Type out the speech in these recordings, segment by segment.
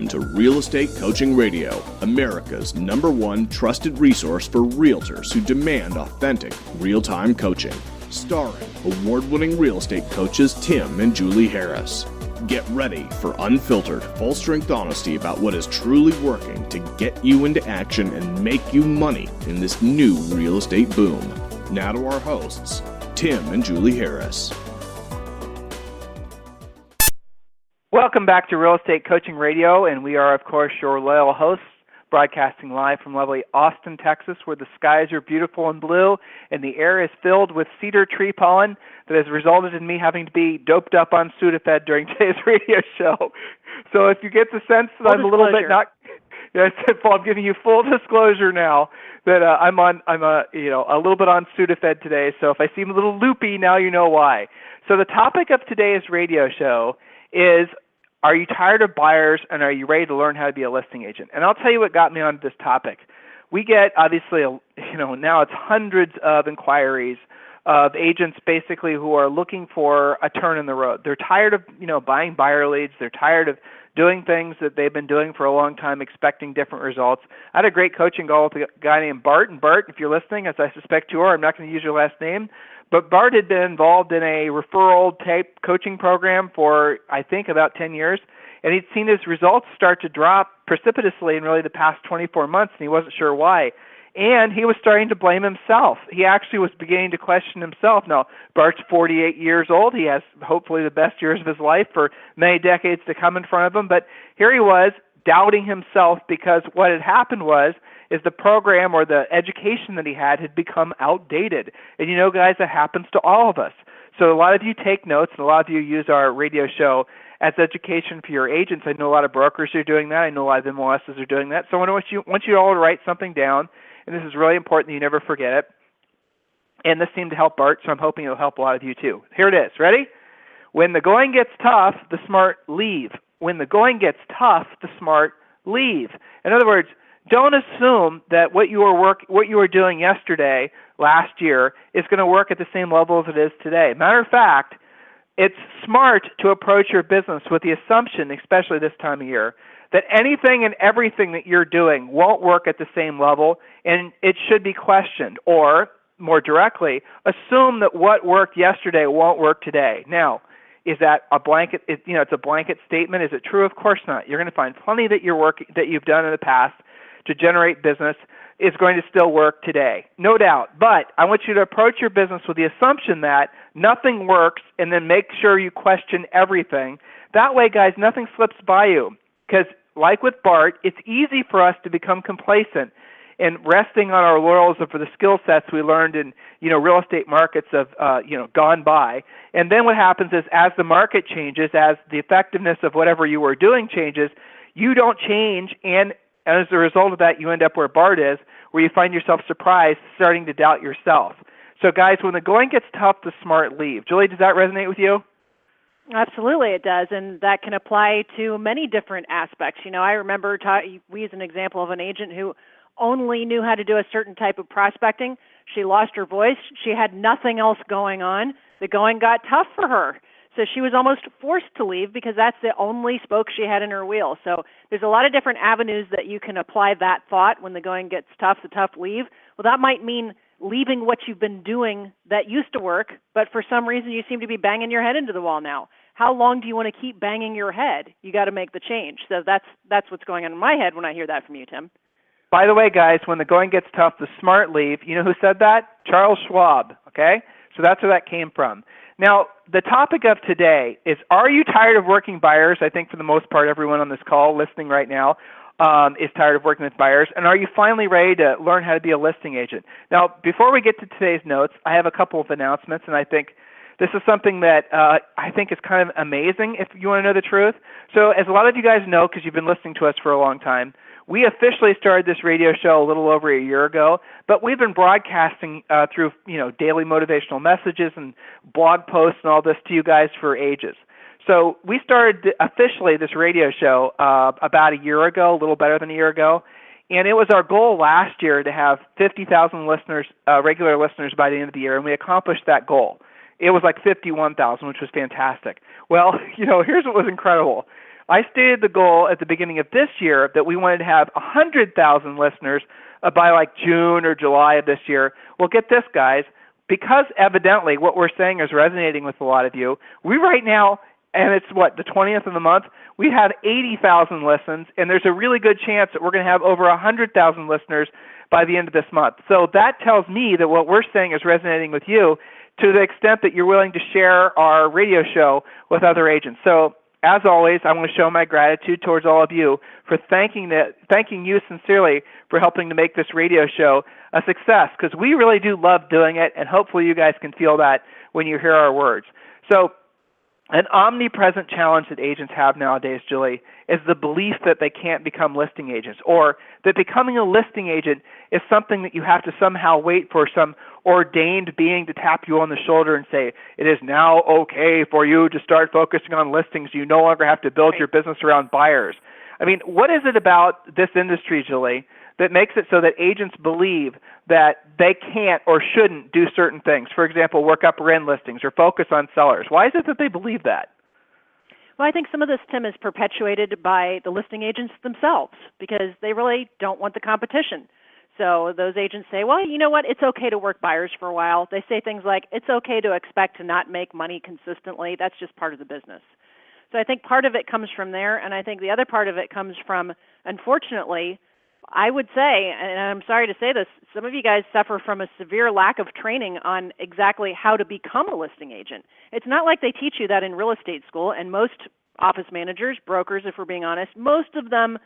Welcome to Real Estate Coaching Radio, America's #1 trusted resource for realtors who demand authentic, real-time coaching. Starring award-winning real estate coaches Tim and Julie Harris. Get ready for unfiltered, full-strength honesty about what is truly working to get you into action and make you money in this new real estate boom. Now to our hosts, Tim and Julie Harris. Welcome back to Real Estate Coaching Radio, and we are, of course, your loyal hosts, broadcasting live from lovely Austin, Texas, where the skies are beautiful and blue, and the air is filled with cedar tree pollen that has resulted in me having to be doped up on Sudafed during today's radio show. So if you get the sense that I'm a little bit not, yes, I'm giving you full disclosure now that I'm a little bit on Sudafed today. So if I seem a little loopy, now you know why. So the topic of today's radio show is, are you tired of buyers and are you ready to learn how to be a listing agent? And I'll tell you what got me onto this topic. We get, obviously, now it's hundreds of inquiries of agents basically who are looking for a turn in the road. They're tired of, buying buyer leads. They're tired of doing things that they've been doing for a long time, expecting different results. I had a great coaching call with a guy named Bart. And Bart, if you're listening, as I suspect you are, I'm not going to use your last name, but Bart had been involved in a referral-type coaching program for, I think, about 10 years, and he'd seen his results start to drop precipitously in really the past 24 months, and he wasn't sure why. And he was starting to blame himself. He actually was beginning to question himself. Now, Bart's 48 years old. He has hopefully the best years of his life for many decades to come in front of him, but here he was doubting himself because what had happened is the program or the education that he had become outdated. And guys, that happens to all of us. So a lot of you take notes, and a lot of you use our radio show as education for your agents. I know a lot of brokers are doing that. I know a lot of MLSs are doing that. So I want you all to write something down, and this is really important that you never forget it. And this seemed to help Bart, so I'm hoping it'll help a lot of you too. Here it is. Ready? When the going gets tough, the smart leave. When the going gets tough, the smart leave. In other words, don't assume that what you were doing yesterday, last year, is going to work at the same level as it is today. Matter of fact, it's smart to approach your business with the assumption, especially this time of year, that anything and everything that you're doing won't work at the same level, and it should be questioned. Or, more directly, assume that what worked yesterday won't work today. Now, is that a blanket? It's a blanket statement. Is it true? Of course not. You're going to find plenty that you've done in the past to generate business is going to still work today. No doubt. But I want you to approach your business with the assumption that nothing works and then make sure you question everything. That way, guys, nothing slips by you. Because like with Bart, it's easy for us to become complacent and resting on our laurels for the skill sets we learned in real estate markets of gone by. And then what happens is as the market changes, as the effectiveness of whatever you were doing changes, you don't change, and as a result of that, you end up where Bart is, where you find yourself surprised, starting to doubt yourself. So guys, when the going gets tough, the smart leave. Julie, does that resonate with you? Absolutely, it does, and that can apply to many different aspects. I remember we use an example of an agent who only knew how to do a certain type of prospecting. She lost her voice. She had nothing else going on. The going got tough for her. So she was almost forced to leave because that's the only spoke she had in her wheel. So there's a lot of different avenues that you can apply that thought. When the going gets tough, the tough leave. Well, that might mean leaving what you've been doing that used to work, but for some reason you seem to be banging your head into the wall now. How long do you want to keep banging your head? You got to make the change. So that's what's going on in my head when I hear that from you, Tim. By the way, guys, when the going gets tough, the smart leave. You know who said that? Charles Schwab, okay? So that's where that came from. Now, the topic of today is, are you tired of working buyers? I think for the most part, everyone on this call listening right now is tired of working with buyers. And are you finally ready to learn how to be a listing agent? Now, before we get to today's notes, I have a couple of announcements, and I think this is something that I think is kind of amazing if you want to know the truth. So as a lot of you guys know, because you've been listening to us for a long time, we officially started this radio show a little over a year ago, but we've been broadcasting through daily motivational messages and blog posts and all this to you guys for ages. So we started officially this radio show about a year ago, a little better than a year ago, and it was our goal last year to have 50,000 listeners, regular listeners by the end of the year, and we accomplished that goal. It was like 51,000, which was fantastic. Well, here's what was incredible. I stated the goal at the beginning of this year that we wanted to have 100,000 listeners by like June or July of this year. Well, get this, guys. Because evidently what we're saying is resonating with a lot of you, we right now, and it's the 20th of the month, we have 80,000 listens, and there's a really good chance that we're going to have over 100,000 listeners by the end of this month. So that tells me that what we're saying is resonating with you to the extent that you're willing to share our radio show with other agents. So as always, I want to show my gratitude towards all of you for thanking you sincerely for helping to make this radio show a success, because we really do love doing it, and hopefully you guys can feel that when you hear our words. So an omnipresent challenge that agents have nowadays, Julie, is the belief that they can't become listing agents, or that becoming a listing agent is something that you have to somehow wait for some ordained being to tap you on the shoulder and say, it is now okay for you to start focusing on listings. You no longer have to build your business around buyers. I mean, what is it about this industry, Julie, that makes it so that agents believe that they can't or shouldn't do certain things? For example, work upper end listings or focus on sellers. Why is it that they believe that? Well, I think some of this, Tim, is perpetuated by the listing agents themselves because they really don't want the competition. So those agents say, well, you know what, it's okay to work buyers for a while. They say things like, it's okay to expect to not make money consistently. That's just part of the business. So I think part of it comes from there, and I think the other part of it comes from, unfortunately, I would say, and I'm sorry to say this, some of you guys suffer from a severe lack of training on exactly how to become a listing agent. It's not like they teach you that in real estate school, and most office managers, brokers, if we're being honest, most of them,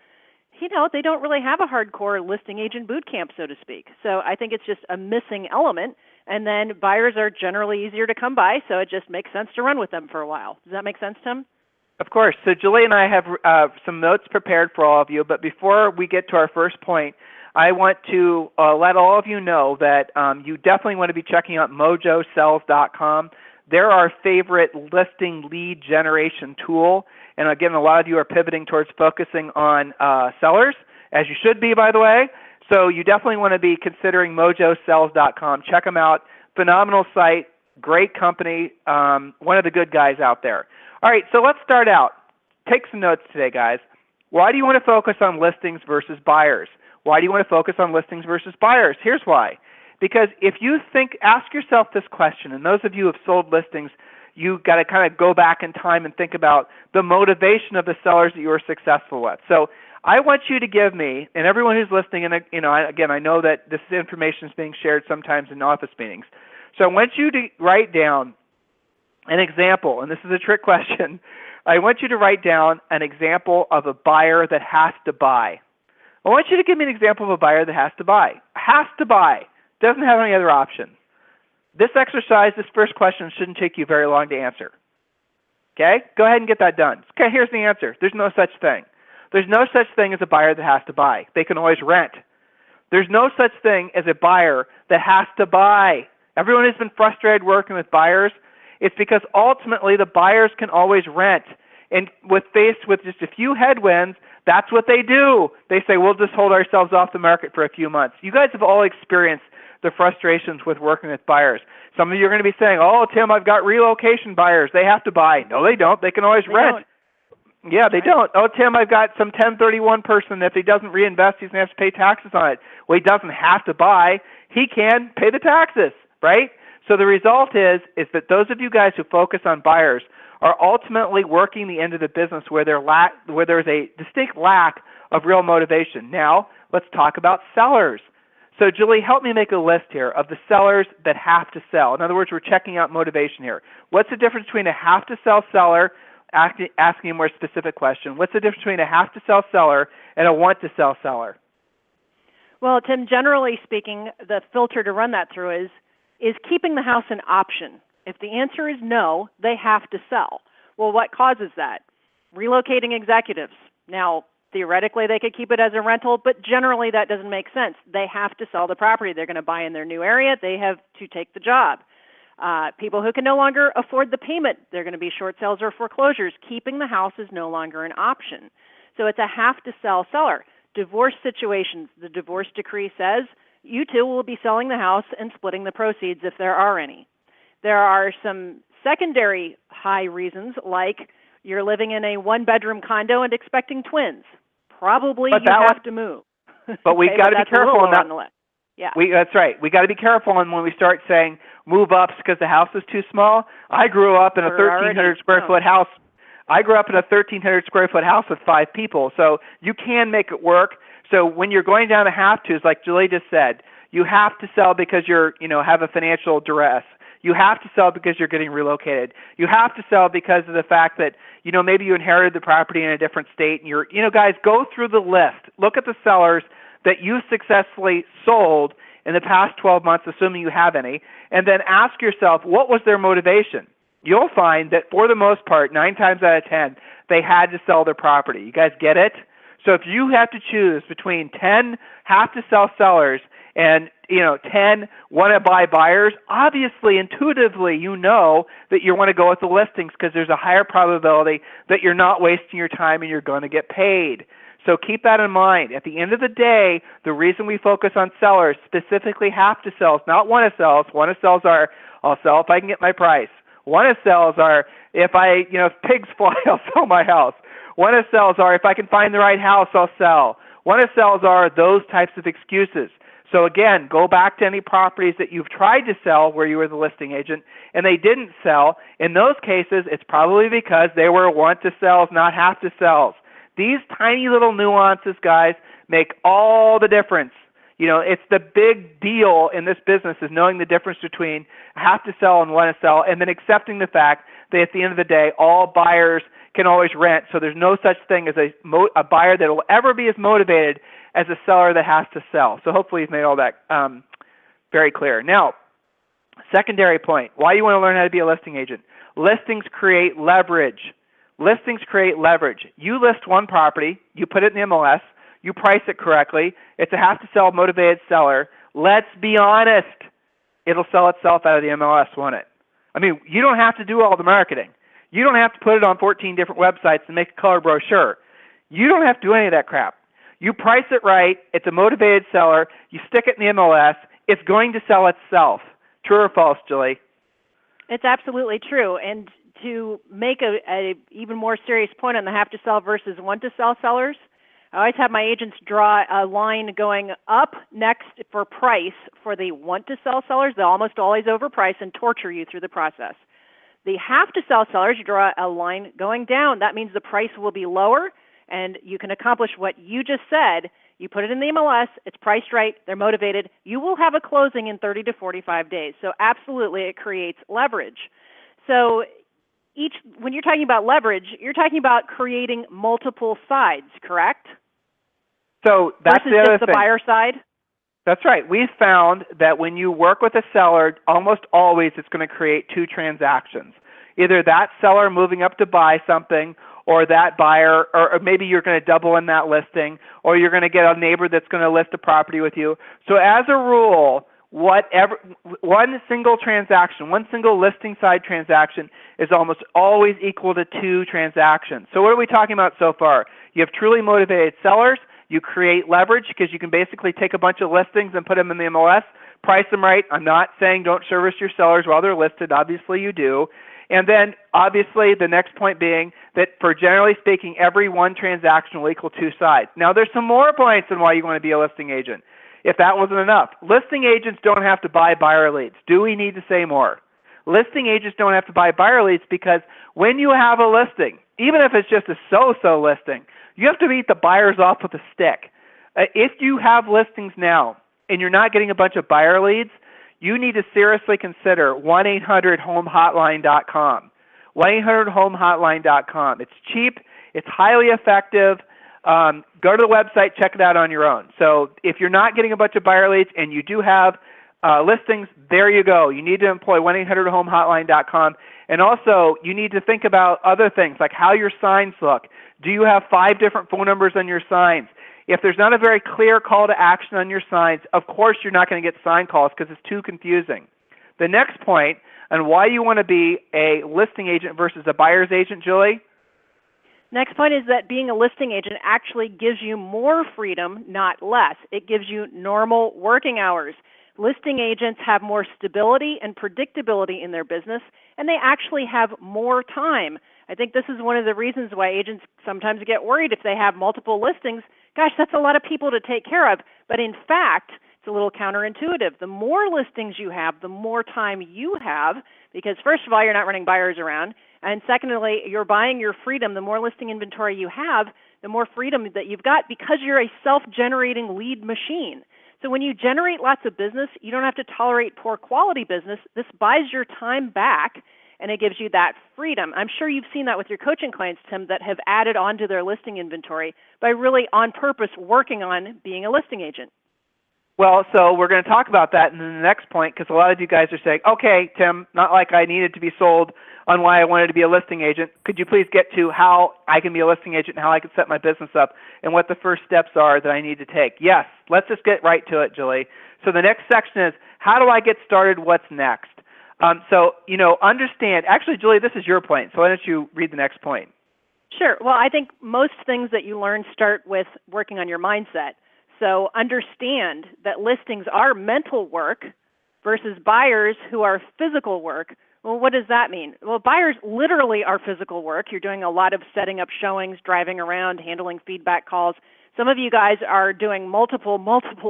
they don't really have a hardcore listing agent boot camp, so to speak. So I think it's just a missing element, and then buyers are generally easier to come by, so it just makes sense to run with them for a while. Does that make sense, Tim? Of course. So Julie and I have some notes prepared for all of you, but before we get to our first point, I want to let all of you know that you definitely want to be checking out mojosells.com. They're our favorite listing lead generation tool, and again, a lot of you are pivoting towards focusing on sellers, as you should be, by the way. So you definitely want to be considering mojosells.com. Check them out. Phenomenal site, great company, one of the good guys out there. All right, so let's start out. Take some notes today, guys. Why do you want to focus on listings versus buyers? Why do you want to focus on listings versus buyers? Here's why. Because if you ask yourself this question, and those of you who have sold listings, you've got to kind of go back in time and think about the motivation of the sellers that you were successful with. So I want you to give me, and everyone who's listening, and again, I know that this information is being shared sometimes in office meetings. So I want you to write down an example, and this is a trick question. I want you to write down an example of a buyer that has to buy. I want you to give me an example of a buyer that has to buy. Has to buy. Doesn't have any other option. This exercise, this first question, shouldn't take you very long to answer. Okay? Go ahead and get that done. Okay, here's the answer. There's no such thing. There's no such thing as a buyer that has to buy. They can always rent. There's no such thing as a buyer that has to buy. Everyone who's been frustrated working with buyers, it's because ultimately the buyers can always rent. And faced with just a few headwinds, that's what they do. They say, we'll just hold ourselves off the market for a few months. You guys have all experienced the frustrations with working with buyers. Some of you are going to be saying, oh, Tim, I've got relocation buyers. They have to buy. No, they don't. They can always rent. Yeah, they don't. Oh, Tim, I've got some 1031 person. If he doesn't reinvest, he's going to have to pay taxes on it. Well, he doesn't have to buy. He can pay the taxes, right? So the result is that those of you guys who focus on buyers are ultimately working the end of the business where there's a distinct lack of real motivation. Now, let's talk about sellers. So, Julie, help me make a list here of the sellers that have to sell. In other words, we're checking out motivation here. What's the difference between a have-to-sell seller, asking a more specific question, what's the difference between a have-to-sell seller and a want-to-sell seller? Well, Tim, generally speaking, the filter to run that through is keeping the house an option. If the answer is no, they have to sell. Well, what causes that? Relocating executives. Now, theoretically, they could keep it as a rental, but generally that doesn't make sense. They have to sell the property. They're going to buy in their new area. They have to take the job. People who can no longer afford the payment, they're going to be short sales or foreclosures. Keeping the house is no longer an option. So it's a have-to-sell seller. Divorce situations, the divorce decree says you two will be selling the house and splitting the proceeds if there are any. There are some secondary high reasons like you're living in a one-bedroom condo and expecting twins. Probably but you have to move. But we've got to be careful on the list. Yeah. That's right. We got to be careful when we start saying move ups because the house is too small. I grew up in a 1,300 square foot house. I grew up in a 1,300 square foot house with 5 people, so you can make it work. So when you're going down to have tos, like Julie just said, you have to sell because you're, have a financial duress. You have to sell because you're getting relocated. You have to sell because of the fact that, maybe you inherited the property in a different state and you're, guys, go through the list. Look at the sellers that you successfully sold in the past 12 months, assuming you have any, and then ask yourself, what was their motivation? You'll find that for the most part, 9 times out of 10, they had to sell their property. You guys get it? So if you have to choose between 10 have-to-sell sellers and 10 want-to-buy buyers, obviously, intuitively, you know that you want to go with the listings because there's a higher probability that you're not wasting your time and you're going to get paid. So keep that in mind. At the end of the day, the reason we focus on sellers, specifically have-to-sells, not want-to-sells. Want-to-sells are, I'll sell if I can get my price. Want-to-sells are, if pigs fly, I'll sell my house. Want-to-sells are, if I can find the right house, I'll sell. Want-to-sells are those types of excuses. So again, go back to any properties that you've tried to sell where you were the listing agent and they didn't sell. In those cases, it's probably because they were want-to-sells, not have-to-sells. These tiny little nuances, guys, make all the difference. It's the big deal in this business is knowing the difference between have to sell and want to sell, and then accepting the fact that at the end of the day, all buyers can always rent. So there's no such thing as a buyer that will ever be as motivated as a seller that has to sell. So hopefully you've made all that very clear. Now, secondary point, why you want to learn how to be a listing agent. Listings create leverage. Listings create leverage. You list one property, you put it in the MLS, you price it correctly, it's a have-to-sell motivated seller. Let's be honest, it'll sell itself out of the MLS, won't it? I mean, you don't have to do all the marketing. You don't have to put it on 14 different websites and make a color brochure. You don't have to do any of that crap. You price it right, it's a motivated seller, you stick it in the MLS, it's going to sell itself. True or false, Julie? It's absolutely true. And to make a even more serious point on the have-to-sell versus want-to-sell sellers, I always have my agents draw a line going up next for price for the want-to-sell sellers. They'll almost always overprice and torture you through the process. The have-to-sell sellers, you draw a line going down. That means the price will be lower, and you can accomplish what you just said. You put it in the MLS, it's priced right, they're motivated. You will have a closing in 30 to 45 days. So absolutely, it creates leverage. So when you're talking about leverage, you're talking about creating multiple sides, correct? So that's versus the other just the thing. buyer side? That's right. We've found that when you work with a seller, almost always it's going to create 2 transactions. Either that seller moving up to buy something, or that buyer, or maybe you're going to double in that listing, or you're going to get a neighbor that's going to list a property with you. So as a rule, one single transaction, one single listing side transaction is almost always equal to 2 transactions. So what are we talking about so far? You have truly motivated sellers. You create leverage because you can basically take a bunch of listings and put them in the MLS, price them right. I'm not saying don't service your sellers while they're listed. Obviously you do. And then obviously the next point being that for generally speaking, every one transaction will equal 2 sides. Now there's some more points on why you want to be a listing agent. If that wasn't enough, listing agents don't have to buy buyer leads. Do we need to say more? Listing agents don't have to buy buyer leads because when you have a listing, even if it's just a so-so listing, you have to beat the buyers off with a stick. If you have listings now and you're not getting a bunch of buyer leads, you need to seriously consider 1-800-HOME-HOTLINE.com. 1-800-HOME-HOTLINE.com. It's cheap. It's highly effective. Go to the website, check it out on your own. So if you're not getting a bunch of buyer leads and you do have listings, there you go. You need to employ 1-800-HOME-HOTLINE.com. And also, you need to think about other things like how your signs look. Do you have 5 different phone numbers on your signs? If there's not a very clear call to action on your signs, of course you're not going to get sign calls because it's too confusing. The next point on why you want to be a listing agent versus a buyer's agent, Julie? Next point is that being a listing agent actually gives you more freedom, not less. It gives you normal working hours. Listing agents have more stability and predictability in their business, and they actually have more time. I think this is one of the reasons why agents sometimes get worried if they have multiple listings. Gosh, that's a lot of people to take care of. But in fact, it's a little counterintuitive. The more listings you have, the more time you have, because first of all, you're not running buyers around. And secondly, you're buying your freedom. The more listing inventory you have, the more freedom that you've got because you're a self-generating lead machine. So when you generate lots of business, you don't have to tolerate poor quality business. This buys your time back, and it gives you that freedom. I'm sure you've seen that with your coaching clients, Tim, that have added onto their listing inventory by really on purpose working on being a listing agent. Well, so we're going to talk about that in the next point because a lot of you guys are saying, okay, Tim, not like I needed to be sold on why I wanted to be a listing agent. Could you please get to how I can be a listing agent and how I can set my business up and what the first steps are that I need to take? Yes, let's just get right to it, Julie. So the next section is, how do I get started? What's next? Understand. Actually, Julie, this is your point, so why don't you read the next point? Sure. Well, I think most things that you learn start with working on your mindset. So understand that listings are mental work versus buyers who are physical work. Well, what does that mean? Well, buyers literally are physical work. You're doing a lot of setting up showings, driving around, handling feedback calls. Some of you guys are doing multiple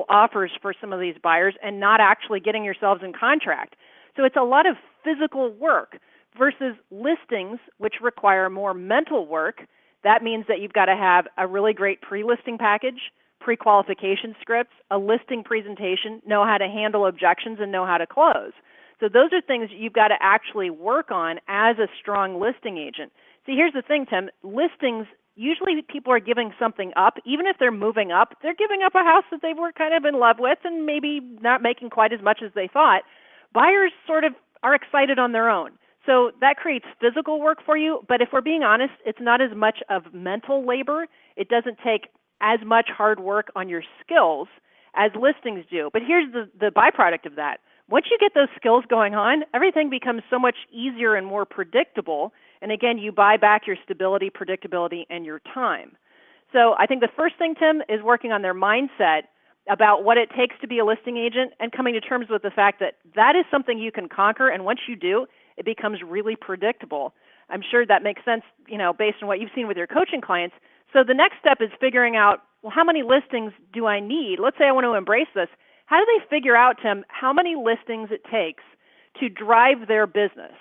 offers for some of these buyers and not actually getting yourselves in contract. So it's a lot of physical work versus listings, which require more mental work. That means that you've got to have a really great pre-listing package, pre-qualification scripts, a listing presentation, know how to handle objections, and know how to close. So those are things you've got to actually work on as a strong listing agent. See, here's the thing, Tim. Listings, usually people are giving something up. Even if they're moving up, they're giving up a house that they were kind of in love with and maybe not making quite as much as they thought. Buyers sort of are excited on their own. So that creates physical work for you. But if we're being honest, it's not as much of mental labor. It doesn't take as much hard work on your skills as listings do. But here's the byproduct of that. Once you get those skills going on, everything becomes so much easier and more predictable. And again, you buy back your stability, predictability, and your time. So I think the first thing, Tim, is working on their mindset about what it takes to be a listing agent and coming to terms with the fact that that is something you can conquer. And once you do, it becomes really predictable. I'm sure that makes sense, based on what you've seen with your coaching clients. So the next step is figuring out, well, how many listings do I need? Let's say I want to embrace this. How do they figure out, Tim, how many listings it takes to drive their business?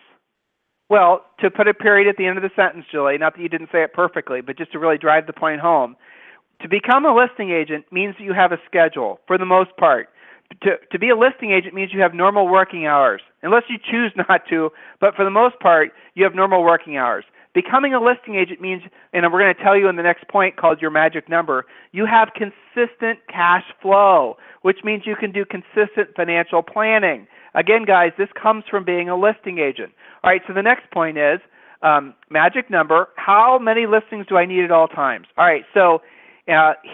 Well, to put a period at the end of the sentence, Julie, not that you didn't say it perfectly, but just to really drive the point home, to become a listing agent means that you have a schedule for the most part. To be a listing agent means you have normal working hours, unless you choose not to, but for the most part, you have normal working hours. Becoming a listing agent means, and we're going to tell you in the next point called your magic number, you have consistent cash flow, which means you can do consistent financial planning. Again, guys, this comes from being a listing agent. All right, so the next point is magic number. How many listings do I need at all times? All right, so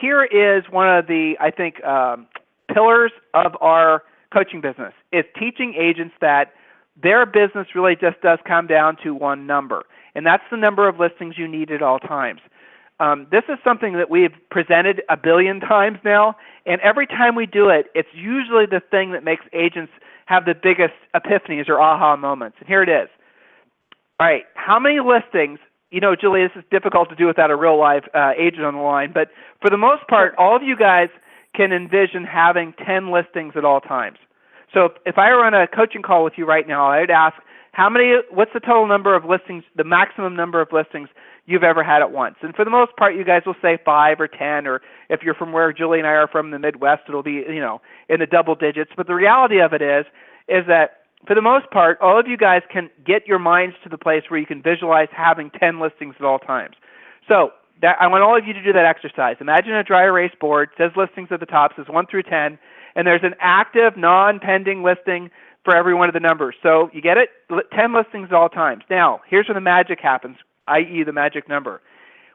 here is one of the, I think, pillars of our coaching business. It's teaching agents that their business really just does come down to one number, and that's the number of listings you need at all times. This is something that we've presented a billion times now, and every time we do it, it's usually the thing that makes agents have the biggest epiphanies or aha moments. And here it is. All right, how many listings? Julie, this is difficult to do without a real live agent on the line, but for the most part, all of you guys can envision having 10 listings at all times. So if I run a coaching call with you right now, I would ask, what's the total number of listings, the maximum number of listings you've ever had at once? And for the most part, you guys will say 5 or 10, or if you're from where Julie and I are from, the Midwest, it'll be, in the double digits. But the reality of it is that for the most part, all of you guys can get your minds to the place where you can visualize having 10 listings at all times. So I want all of you to do that exercise. Imagine a dry erase board, says listings at the top, says 1 through 10, and there's an active, non-pending listing for every one of the numbers. So you get it? 10 listings at all times. Now, here's where the magic happens, i.e. the magic number.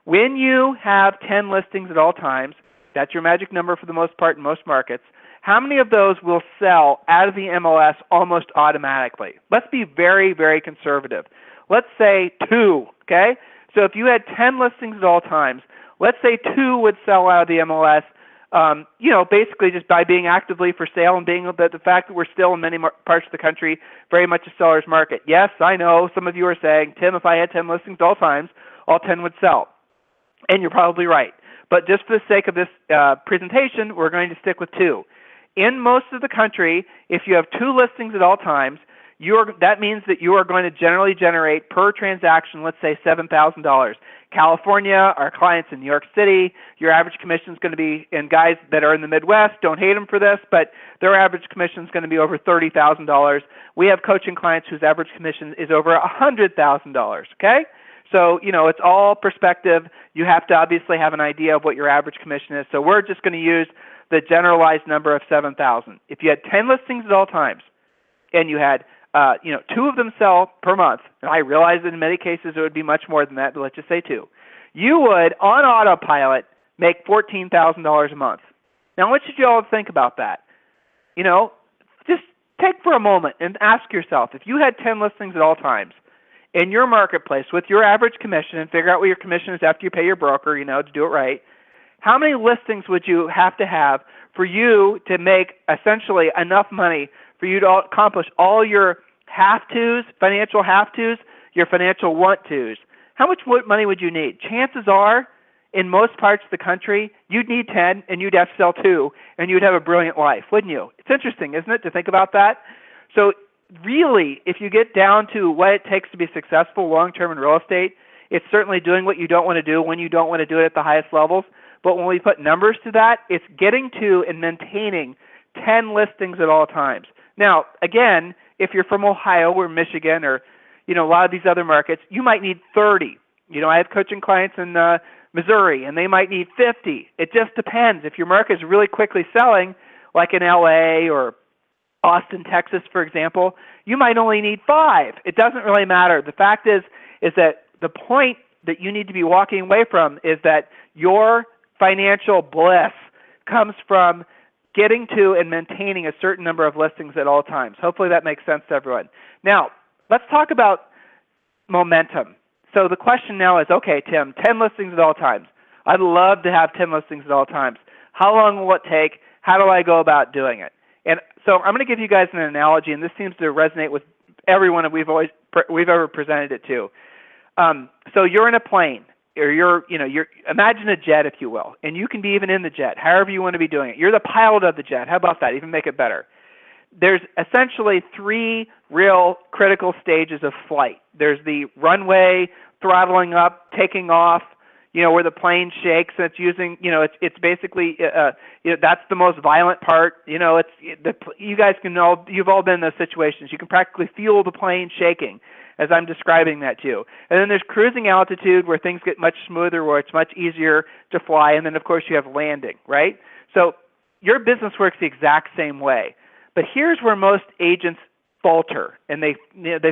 When you have 10 listings at all times, that's your magic number for the most part in most markets, how many of those will sell out of the MLS almost automatically? Let's be very, very conservative. Let's say 2, okay? So if you had 10 listings at all times, let's say 2 would sell out of the MLS basically just by being actively for sale and being the fact that we're still in many parts of the country very much a seller's market. Yes, I know some of you are saying, Tim, if I had 10 listings at all times, all 10 would sell. And you're probably right. But just for the sake of this presentation, we're going to stick with 2. In most of the country, if you have 2 listings at all times, that means that you are going to generally generate per transaction, let's say $7,000. California, our clients in New York City, your average commission is going to be, and guys that are in the Midwest, don't hate them for this, but their average commission is going to be over $30,000. We have coaching clients whose average commission is over $100,000, okay? So, it's all perspective. You have to obviously have an idea of what your average commission is. So we're just going to use the generalized number of 7,000. If you had 10 listings at all times and you had 2 of them sell per month, and I realize that in many cases it would be much more than that, but let's just say 2, you would, on autopilot, make $14,000 a month. Now, I want you all to think about that. Just take for a moment and ask yourself, if you had 10 listings at all times in your marketplace with your average commission, and figure out what your commission is after you pay your broker, to do it right, how many listings would you have to have for you to make essentially enough money for you to accomplish all your have-tos, financial have-tos, your financial want-tos? How much money would you need? Chances are, in most parts of the country, you'd need 10 and you'd have to sell 2 and you'd have a brilliant life, wouldn't you? It's interesting, isn't it, to think about that? So really, if you get down to what it takes to be successful long-term in real estate, it's certainly doing what you don't want to do when you don't want to do it at the highest levels. But when we put numbers to that, it's getting to and maintaining 10 listings at all times. Now, again, if you're from Ohio or Michigan or, a lot of these other markets, you might need 30. I have coaching clients in Missouri, and they might need 50. It just depends. If your market is really quickly selling, like in LA or Austin, Texas, for example, you might only need 5. It doesn't really matter. The fact is that the point that you need to be walking away from is that your financial bliss comes from getting to and maintaining a certain number of listings at all times. Hopefully that makes sense to everyone. Now, let's talk about momentum. So the question now is, okay, Tim, 10 listings at all times. I'd love to have 10 listings at all times. How long will it take? How do I go about doing it? And so I'm going to give you guys an analogy, and this seems to resonate with everyone that we've ever presented it to. So you're in a plane, or you're imagine a jet, if you will, and you can be even in the jet, however you want to be doing it. You're the pilot of the jet. How about that? Even make it better. There's essentially 3 real critical stages of flight. There's the runway, throttling up, taking off, where the plane shakes, and it's using, it's basically, that's the most violent part. You guys you've all been in those situations. You can practically feel the plane shaking as I'm describing that to you. And then there's cruising altitude, where things get much smoother, where it's much easier to fly. And then, of course, you have landing, right? So your business works the exact same way. But here's where most agents falter, and they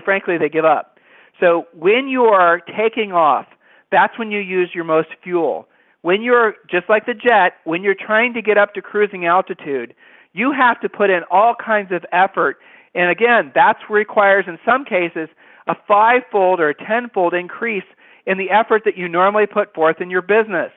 frankly give up. So when you are taking off, that's when you use your most fuel. When you're, just like the jet, when you're trying to get up to cruising altitude, you have to put in all kinds of effort. And again, that's requires, in some cases, a 5-fold or a 10-fold increase in the effort that you normally put forth in your business.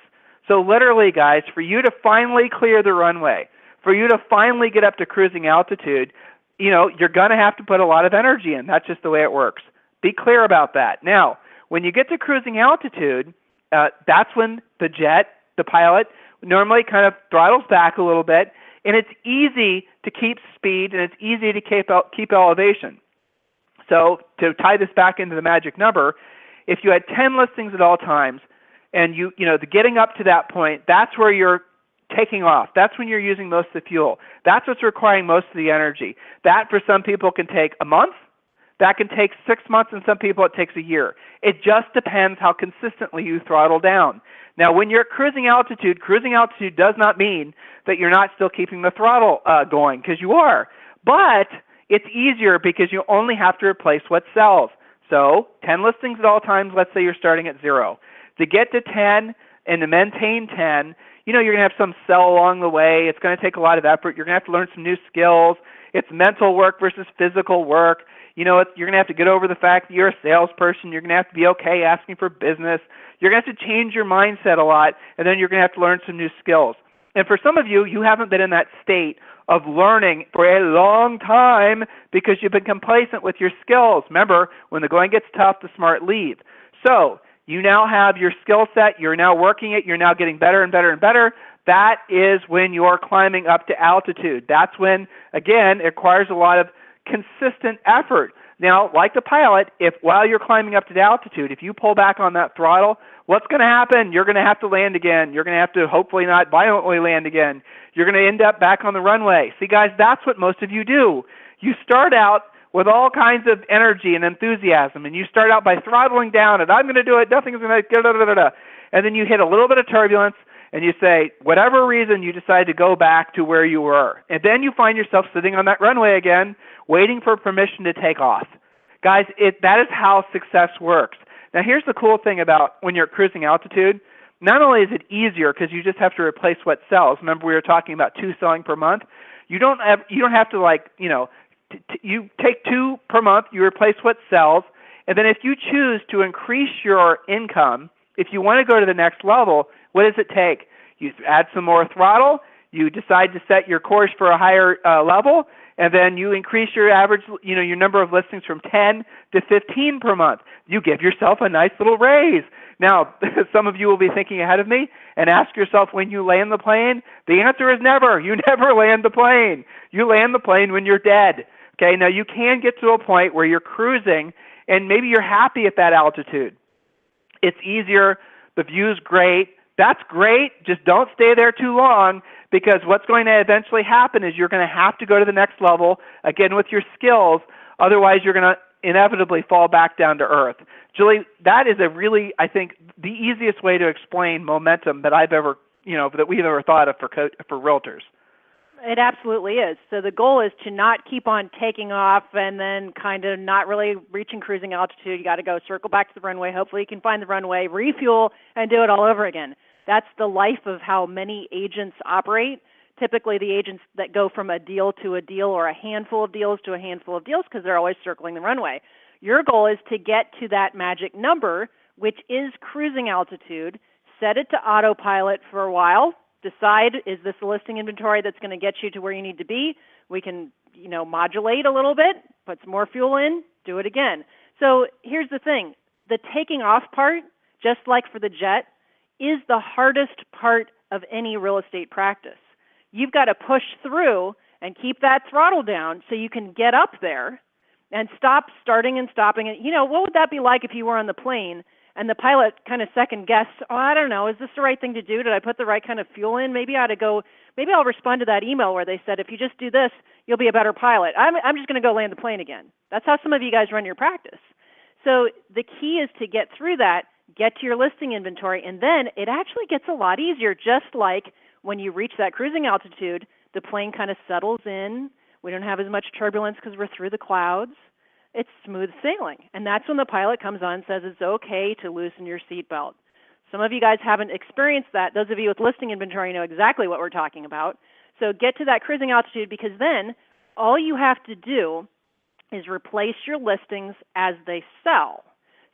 So literally, guys, for you to finally clear the runway, for you to finally get up to cruising altitude, you're going to have to put a lot of energy in. That's just the way it works. Be clear about that. Now, when you get to cruising altitude, that's when the jet, the pilot, normally kind of throttles back a little bit, and it's easy to keep speed, and it's easy to keep elevation. So to tie this back into the magic number, if you had 10 listings at all times, and the getting up to that point, that's where you're taking off. That's when you're using most of the fuel. That's what's requiring most of the energy. That, for some people, can take a month. That can take 6 months, and some people it takes a year. It just depends how consistently you throttle down. Now, when you're at cruising altitude does not mean that you're not still keeping the throttle going, because you are. But it's easier because you only have to replace what sells. So 10 listings at all times, let's say you're starting at 0. To get to 10 and to maintain 10, you're going to have some sell along the way. It's going to take a lot of effort. You're going to have to learn some new skills. It's mental work versus physical work. You're going to have to get over the fact that you're a salesperson. You're going to have to be okay asking for business. You're going to have to change your mindset a lot, and then you're going to have to learn some new skills. And for some of you, you haven't been in that state of learning for a long time because you've been complacent with your skills. Remember, when the going gets tough, the smart leave. So you now have your skill set. You're now working it. You're now getting better and better and better. That is when you're climbing up to altitude. That's when, again, it requires a lot of consistent effort. Now, like the pilot, if while you're climbing up to the altitude, if you pull back on that throttle, what's going to happen? You're going to have to land again. You're going to have to hopefully not violently land again. You're going to end up back on the runway. See, guys, that's what most of you do. You start out with all kinds of energy and enthusiasm, and you start out by throttling down, and I'm going to do it, nothing's going to, and then you hit a little bit of turbulence, and you say, whatever reason, you decide to go back to where you were. And then you find yourself sitting on that runway again, waiting for permission to take off. Guys, that is how success works. Now, here's the cool thing about when you're at cruising altitude. Not only is it easier because you just have to replace what sells. Remember, we were talking about 2 selling per month. You don't have to you take 2 per month. You replace what sells, and then if you choose to increase your income, if you want to go to the next level, what does it take? You add some more throttle. You decide to set your course for a higher level. And then you increase your average, your number of listings from 10 to 15 per month. You give yourself a nice little raise. Now, some of you will be thinking ahead of me and ask yourself when you land the plane. The answer is never. You never land the plane. You land the plane when you're dead. Okay, now you can get to a point where you're cruising and maybe you're happy at that altitude. It's easier. The view's great. That's great. Just don't stay there too long, because what's going to eventually happen is you're going to have to go to the next level, again, with your skills. Otherwise, you're going to inevitably fall back down to earth. Julie, that is a really, I think, the easiest way to explain momentum that I've ever, that we've ever thought of for realtors. It absolutely is. So the goal is to not keep on taking off and then kind of not really reaching cruising altitude. You got to go circle back to the runway. Hopefully you can find the runway, refuel, and do it all over again. That's the life of how many agents operate. Typically the agents that go from a deal to a deal or a handful of deals to a handful of deals because they're always circling the runway. Your goal is to get to that magic number, which is cruising altitude. Set it to autopilot for a while. Decide, is this a listing inventory that's going to get you to where you need to be? We can, modulate a little bit, put some more fuel in, do it again. So here's the thing. The taking off part, just like for the jet, is the hardest part of any real estate practice. You've got to push through and keep that throttle down so you can get up there and stop starting and stopping it. What would that be like if you were on the plane and the pilot kind of second guessed, I don't know, is this the right thing to do? Did I put the right kind of fuel in? Maybe I'll respond to that email where they said, if you just do this, you'll be a better pilot. I'm just going to go land the plane again. That's how some of you guys run your practice. So the key is to get through that, get to your listing inventory, and then it actually gets a lot easier. Just like when you reach that cruising altitude, the plane kind of settles in. We don't have as much turbulence because we're through the clouds. It's smooth sailing. And that's when the pilot comes on and says it's okay to loosen your seatbelt. Some of you guys haven't experienced that. Those of you with listing inventory know exactly what we're talking about. So get to that cruising altitude, because then all you have to do is replace your listings as they sell.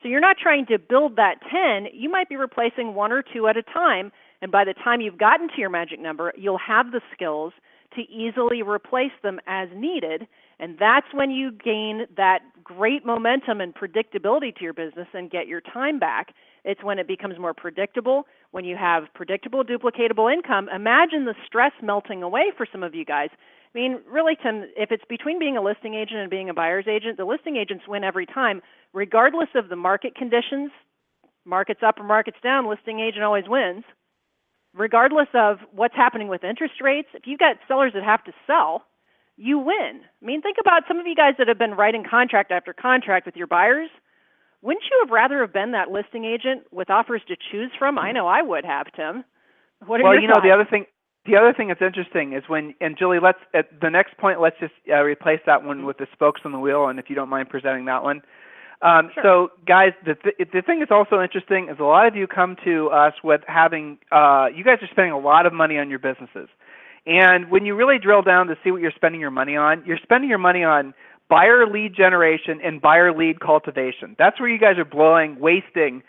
So you're not trying to build that 10. You might be replacing 1 or 2 at a time. And by the time you've gotten to your magic number, you'll have the skills to easily replace them as needed. And that's when you gain that great momentum and predictability to your business and get your time back. It's when it becomes more predictable, when you have predictable, duplicatable income. Imagine the stress melting away for some of you guys. I mean, really, Tim, if it's between being a listing agent and being a buyer's agent, the listing agents win every time, regardless of the market conditions. Market's up or market's down, listing agent always wins. Regardless of what's happening with interest rates, if you've got sellers that have to sell, you win. I mean, think about some of you guys that have been writing contract after contract with your buyers. Wouldn't you have rather have been that listing agent with offers to choose from? I know I would have, Tim. What are your thoughts? The other thing that's interesting is and Julie, at the next point, let's just replace that one with the spokes on the wheel, and if you don't mind presenting that one. Sure. So, guys, the thing that's also interesting is a lot of you come to us with having, you guys are spending a lot of money on your businesses. And when you really drill down to see what you're spending your money on, you're spending your money on buyer lead generation and buyer lead cultivation. That's where you guys are wasting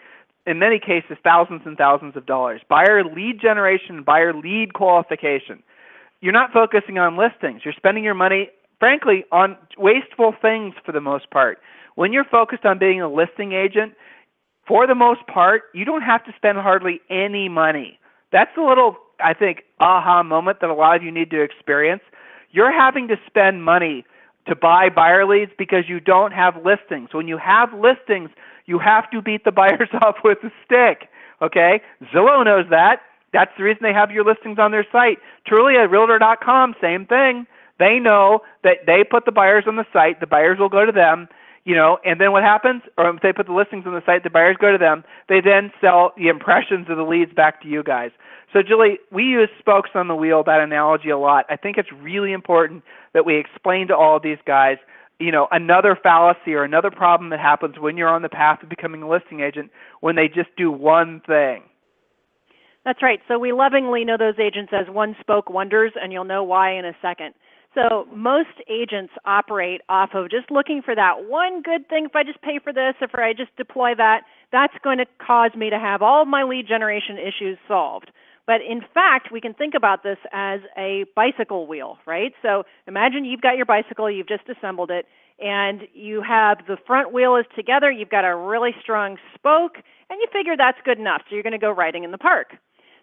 in many cases, thousands and thousands of dollars. Buyer lead generation, buyer lead qualification. You're not focusing on listings. You're spending your money, frankly, on wasteful things for the most part. When you're focused on being a listing agent, for the most part, you don't have to spend hardly any money. That's a little, I think, aha moment that a lot of you need to experience. You're having to spend money to buy buyer leads because you don't have listings. When you have listings, you have to beat the buyers up with a stick, okay? Zillow knows that. That's the reason they have your listings on their site. Trulia, Realtor.com, same thing. They know that they put the buyers on the site, the buyers will go to them, and then what happens? Or if they put the listings on the site, the buyers go to them. They then sell the impressions of the leads back to you guys. So, Julie, we use spokes on the wheel, that analogy, a lot. I think it's really important that we explain to all of these guys, another fallacy or another problem that happens when you're on the path of becoming a listing agent when they just do one thing. That's right. So we lovingly know those agents as one-spoke wonders, and you'll know why in a second. So most agents operate off of just looking for that one good thing. If I just pay for this, if I just deploy that, that's going to cause me to have all of my lead generation issues solved. But in fact, we can think about this as a bicycle wheel, right? So imagine you've got your bicycle, you've just assembled it, and you have the front wheel is together, you've got a really strong spoke, and you figure that's good enough, so you're going to go riding in the park.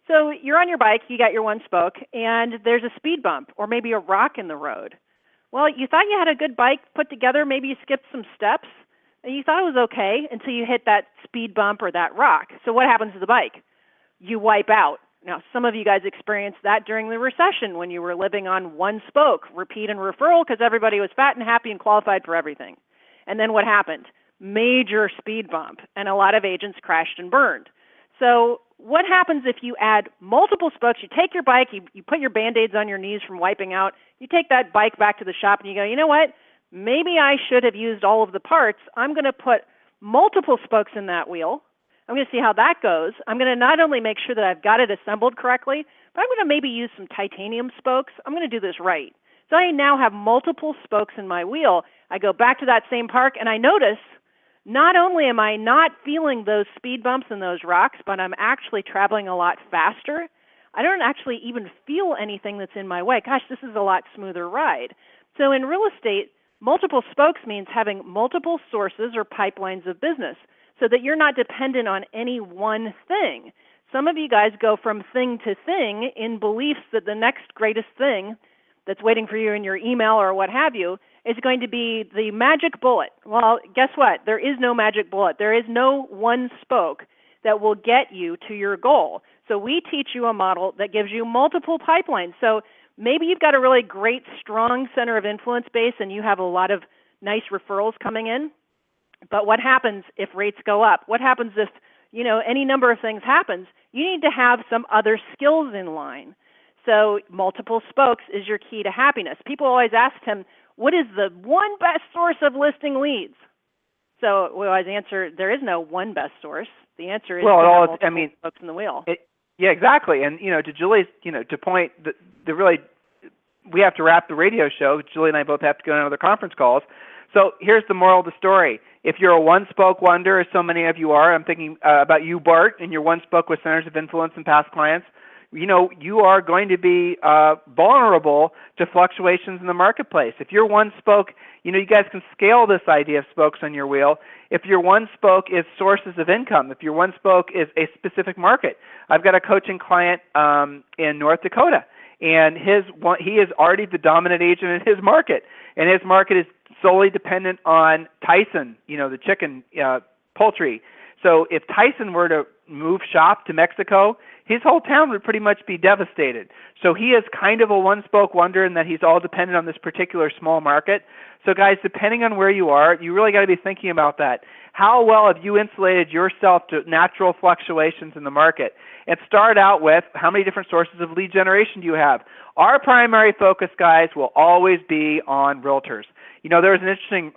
So you're on your bike, you got your one spoke, and there's a speed bump or maybe a rock in the road. Well, you thought you had a good bike put together, maybe you skipped some steps, and you thought it was okay until you hit that speed bump or that rock. So what happens to the bike? You wipe out. Now, some of you guys experienced that during the recession when you were living on one spoke, repeat and referral, because everybody was fat and happy and qualified for everything. And then what happened? Major speed bump, and a lot of agents crashed and burned. So what happens if you add multiple spokes? You take your bike, you put your Band-Aids on your knees from wiping out, you take that bike back to the shop and you go, you know what? Maybe I should have used all of the parts. I'm going to put multiple spokes in that wheel. I'm going to see how that goes. I'm going to not only make sure that I've got it assembled correctly, but I'm going to maybe use some titanium spokes. I'm going to do this right. So I now have multiple spokes in my wheel. I go back to that same park and I notice not only am I not feeling those speed bumps and those rocks, but I'm actually traveling a lot faster. I don't actually even feel anything that's in my way. Gosh, this is a lot smoother ride. So in real estate, multiple spokes means having multiple sources or pipelines of business so that you're not dependent on any one thing. Some of you guys go from thing to thing in beliefs that the next greatest thing that's waiting for you in your email or what have you is going to be the magic bullet. Well, guess what? There is no magic bullet. There is no one spoke that will get you to your goal. So we teach you a model that gives you multiple pipelines. So maybe you've got a really great, strong center of influence base and you have a lot of nice referrals coming in. But what happens if rates go up? What happens if, any number of things happens? You need to have some other skills in line. So multiple spokes is your key to happiness. People always ask him, what is the one best source of listing leads? So we always answer, there is no one best source. The answer is multiple spokes in the wheel. Yeah, exactly. And, to Julie's, to point, the really, we have to wrap the radio show. Julie and I both have to go on other conference calls. So here's the moral of the story. If you're a one-spoke wonder, as so many of you are, I'm thinking about you, Bart, and your one-spoke with centers of influence and past clients, you are going to be vulnerable to fluctuations in the marketplace. If your one spoke, you guys can scale this idea of spokes on your wheel. If your one spoke is sources of income, if your one spoke is a specific market. I've got a coaching client in North Dakota, and he is already the dominant agent in his market, and his market is solely dependent on Tyson, the chicken poultry. So if Tyson were to move shop to Mexico, his whole town would pretty much be devastated. So he is kind of a one-spoke wonder in that he's all dependent on this particular small market. So guys, depending on where you are, you really got to be thinking about that. How well have you insulated yourself to natural fluctuations in the market? And start out with how many different sources of lead generation do you have? Our primary focus, guys, will always be on realtors. There was an interesting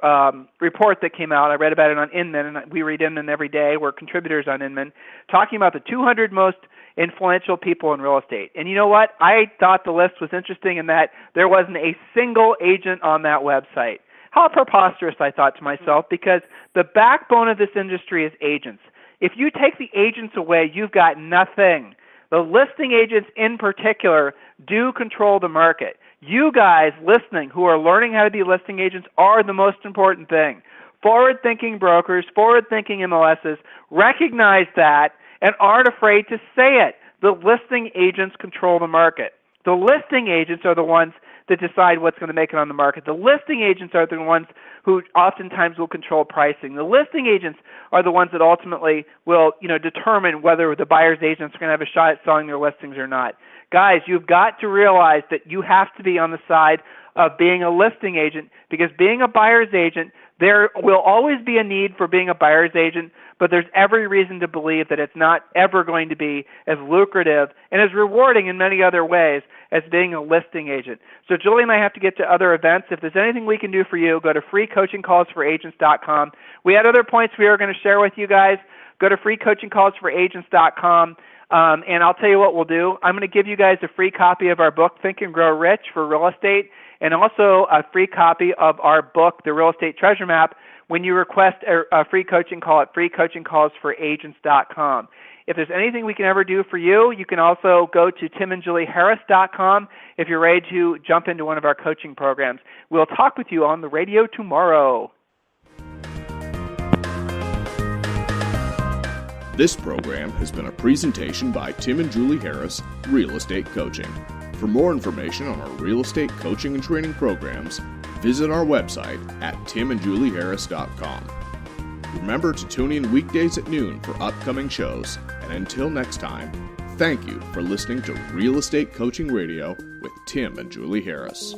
report that came out. I read about it on Inman, and we read Inman every day. We're contributors on Inman, talking about the 200 most influential people in real estate. And you know what? I thought the list was interesting in that there wasn't a single agent on that website. How preposterous, I thought to myself, because the backbone of this industry is agents. If you take the agents away, you've got nothing. The listing agents in particular do control the market. You guys listening who are learning how to be listing agents are the most important thing. Forward-thinking brokers, forward-thinking MLSs recognize that and aren't afraid to say it. The listing agents control the market. The listing agents are the ones that decide what's going to make it on the market. The listing agents are the ones who oftentimes will control pricing. The listing agents are the ones that ultimately will, determine whether the buyer's agents are going to have a shot at selling their listings or not. Guys, you've got to realize that you have to be on the side of being a listing agent, because being a buyer's agent, there will always be a need for being a buyer's agent, but there's every reason to believe that it's not ever going to be as lucrative and as rewarding in many other ways as being a listing agent. So Julie and I have to get to other events. If there's anything we can do for you, go to freecoachingcallsforagents.com. We had other points we were going to share with you guys. Go to freecoachingcallsforagents.com. And I'll tell you what we'll do. I'm going to give you guys a free copy of our book, Think and Grow Rich for Real Estate, and also a free copy of our book, The Real Estate Treasure Map, when you request a free coaching call at freecoachingcallsforagents.com. If there's anything we can ever do for you, you can also go to timandjulieharris.com if you're ready to jump into one of our coaching programs. We'll talk with you on the radio tomorrow. This program has been a presentation by Tim and Julie Harris, Real Estate Coaching. For more information on our real estate coaching and training programs, visit our website at timandjulieharris.com. Remember to tune in weekdays at noon for upcoming shows, and until next time, thank you for listening to Real Estate Coaching Radio with Tim and Julie Harris.